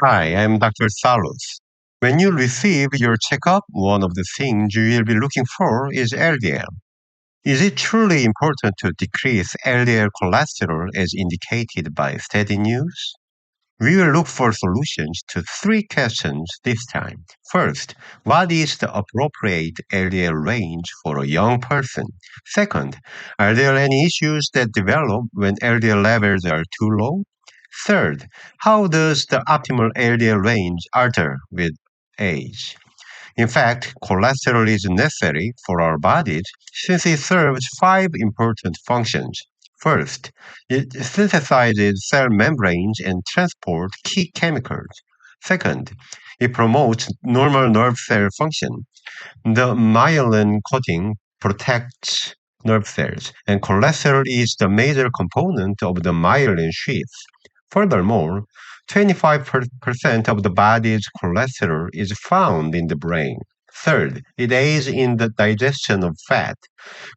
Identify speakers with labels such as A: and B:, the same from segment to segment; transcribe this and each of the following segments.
A: Hi, I'm Dr. Salos. When you receive your checkup, one of the things you will be looking for is LDL. Is it truly important to decrease LDL cholesterol as indicated by study news? We will look for solutions to three questions this time. First, what is the appropriate LDL range for a young person? Second, are there any issues that develop when LDL levels are too low? Third, how does the optimal LDL range alter with age? In fact, cholesterol is necessary for our bodies since it serves five important functions. First, it synthesizes cell membranes and transports key chemicals. Second, it promotes normal nerve cell function. The myelin coating protects nerve cells, and cholesterol is the major component of the myelin sheath. Furthermore, 25% of the body's cholesterol is found in the brain. Third, it aids in the digestion of fat.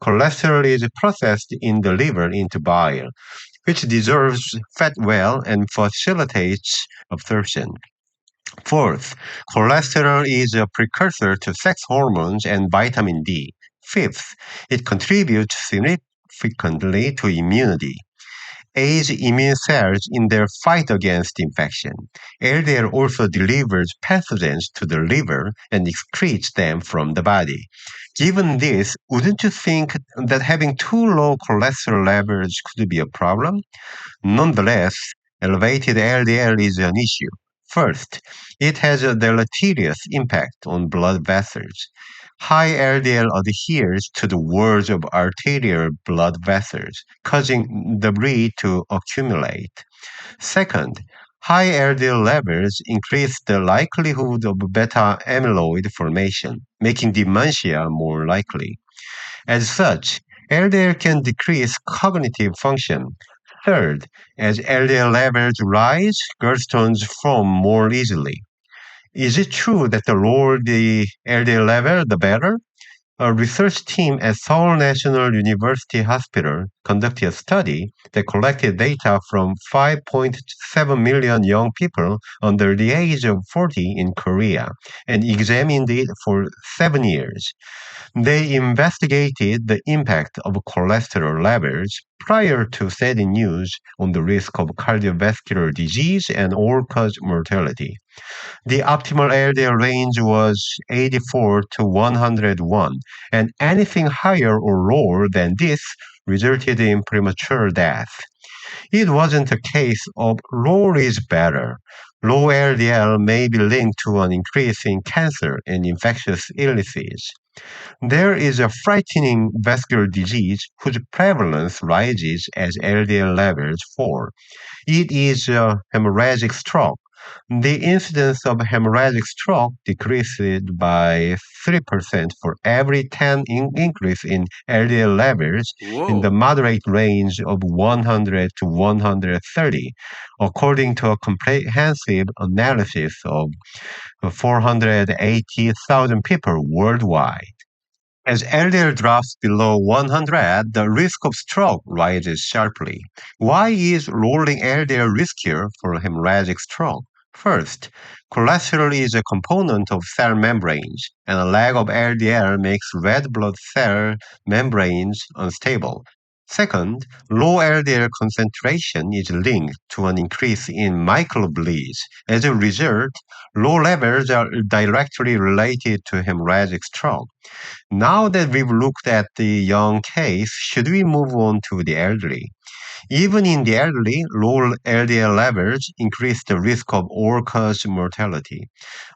A: Cholesterol is processed in the liver into bile, which dissolves fat well and facilitates absorption. Fourth, cholesterol is a precursor to sex hormones and vitamin D. Fifth, it contributes significantly to immunity. Aids immune cells in their fight against infection. LDL also delivers pathogens to the liver and excretes them from the body. Given this, wouldn't you think that having too low cholesterol levels could be a problem? Nonetheless, elevated LDL is an issue. First, it has a deleterious impact on blood vessels. High LDL adheres to the walls of arterial blood vessels, causing debris to accumulate. Second, high LDL levels increase the likelihood of beta amyloid formation, making dementia more likely. As such, LDL can decrease cognitive function. Third, as LDL levels rise, gallstones form more easily. Is it true that the lower the LDL level, the better? A research team at Seoul National University Hospital conducted a study that collected data from 5.7 million young people under the age of 40 in Korea and examined it for 7 years. They investigated the impact of cholesterol levels prior to setting news on the risk of cardiovascular disease and all-cause mortality. The optimal LDL range was 84 to 101, and anything higher or lower than this resulted in premature death. It wasn't a case of low is better. Low LDL may be linked to an increase in cancer and infectious illnesses. There is a frightening vascular disease whose prevalence rises as LDL levels fall. It is hemorrhagic stroke. The incidence of hemorrhagic stroke decreased by 3% for every 10 increase in LDL levels in the
B: Whoa.
A: moderate range of 100 to 130, according to a comprehensive analysis of 480,000 people worldwide. As LDL drops below 100, the risk of stroke rises sharply. Why is lowering LDL riskier for hemorrhagic stroke? First, cholesterol is a component of cell membranes, and a lack of LDL makes red blood cell membranes unstable. Second, low LDL concentration is linked to an increase in microbleeds. As a result, low levels are directly related to hemorrhagic stroke. Now that we've looked at the young case, should we move on to the elderly? Even in the elderly, low LDL levels increase the risk of all-cause mortality.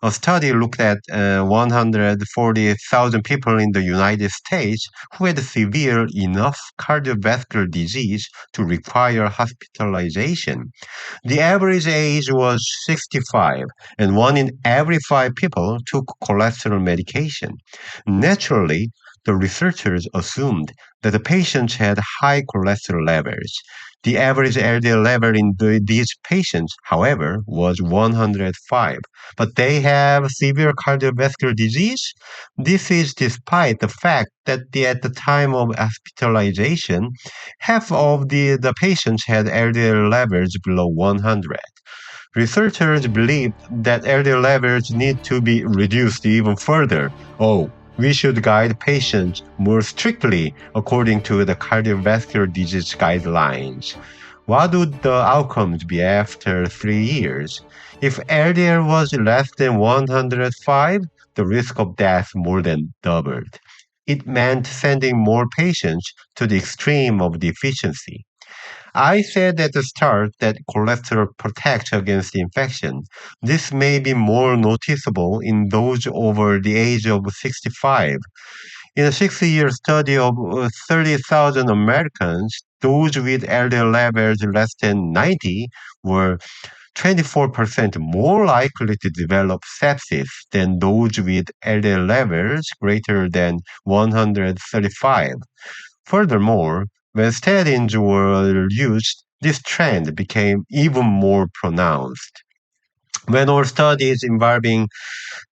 A: A study looked at 140,000 people in the United States who had severe enough cardiovascular disease to require hospitalization. The average age was 65, and one in every five people took cholesterol medication. Naturally, the researchers assumed that the patients had high cholesterol levels. The average LDL level in these patients, however, was 105, but they have severe cardiovascular disease. This is despite the fact that at the time of hospitalization, half of the patients had LDL levels below 100. Researchers believe that LDL levels need to be reduced even further. Oh, we should guide patients more strictly according to the cardiovascular disease guidelines. What would the outcomes be after 3 years? If LDL was less than 105, the risk of death more than doubled. It meant sending more patients to the extreme of deficiency. I said at the start that cholesterol protects against infection. This may be more noticeable in those over the age of 65. In a 60-year study of 30,000 Americans, those with LDL levels less than 90 were 24% more likely to develop sepsis than those with LDL levels greater than 135. Furthermore, when statins were used, this trend became even more pronounced. When all studies involving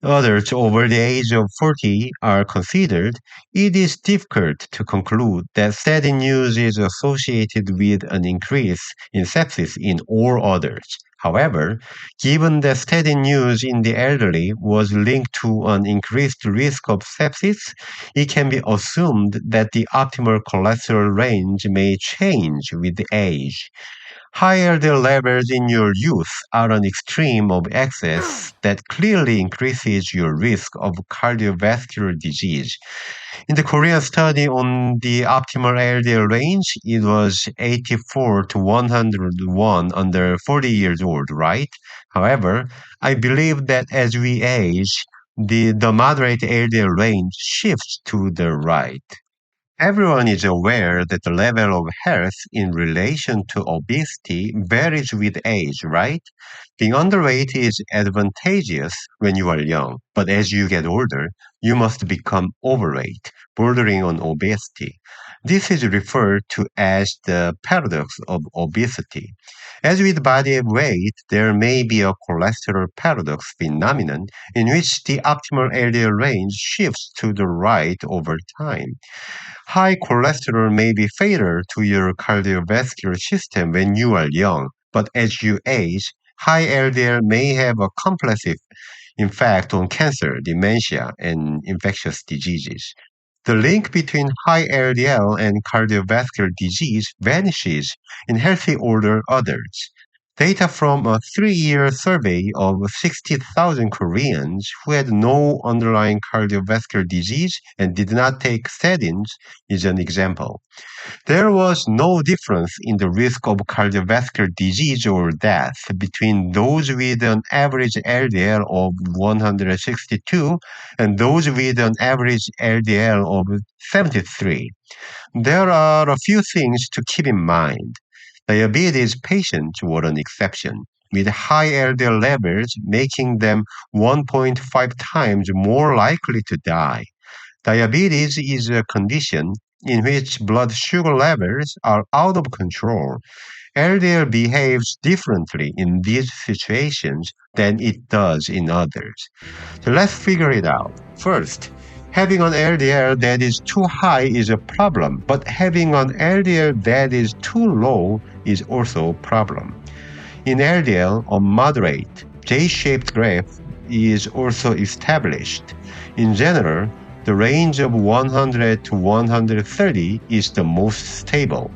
A: adults over the age of 40 are considered, it is difficult to conclude that statin use is associated with an increase in sepsis in all adults. However, given that statin use in the elderly was linked to an increased risk of sepsis, it can be assumed that the optimal cholesterol range may change with age. Higher the levels in your youth are an extreme of excess that clearly increases your risk of cardiovascular disease. In the Korean study on the optimal LDL range, it was 84 to 101 under 40 years old, right? However, I believe that as we age, the moderate LDL range shifts to the right. Everyone is aware that the level of health in relation to obesity varies with age, right? Being underweight is advantageous when you are young, but as you get older, you must become overweight, bordering on obesity. This is referred to as the paradox of obesity. As with body weight, there may be a cholesterol paradox phenomenon in which the optimal LDL range shifts to the right over time. High cholesterol may be fatal to your cardiovascular system when you are young, but as you age, high LDL may have a complex effect on cancer, dementia, and infectious diseases. The link between high LDL and cardiovascular disease vanishes in healthy older adults. Data from a 3-year survey of 60,000 Koreans who had no underlying cardiovascular disease and did not take statins is an example. There was no difference in the risk of cardiovascular disease or death between those with an average LDL of 162 and those with an average LDL of 73. There are a few things to keep in mind. Diabetes patients were an exception, with high LDL levels making them 1.5 times more likely to die. Diabetes is a condition in which blood sugar levels are out of control. LDL behaves differently in these situations than it does in others. So let's figure it out. First, having an LDL that is too high is a problem, but having an LDL that is too low is also a problem. In LDL, a moderate J-shaped graph is also established. In general, the range of 100 to 130 is the most stable.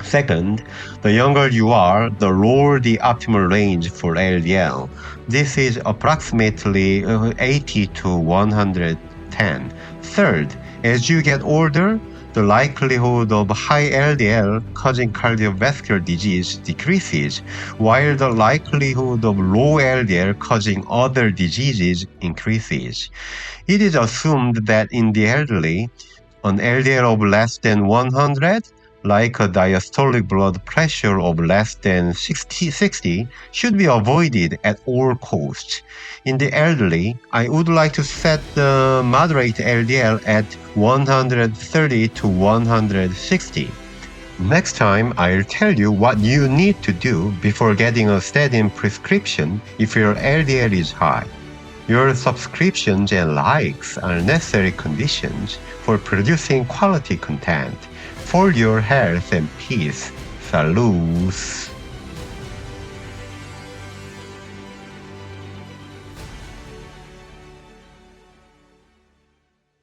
A: Second, the younger you are, the lower the optimal range for LDL. This is approximately 80 to 110. Third, as you get older, the likelihood of high LDL causing cardiovascular disease decreases, while the likelihood of low LDL causing other diseases increases. It is assumed that in the elderly, an LDL of less than 100, like a diastolic blood pressure of less than 60, should be avoided at all costs. In the elderly, I would like to set the moderate LDL at 130 to 160. Next time, I'll tell you what you need to do before getting a statin prescription if your LDL is high. Your subscriptions and likes are necessary conditions for producing quality content for your health and peace. Salud!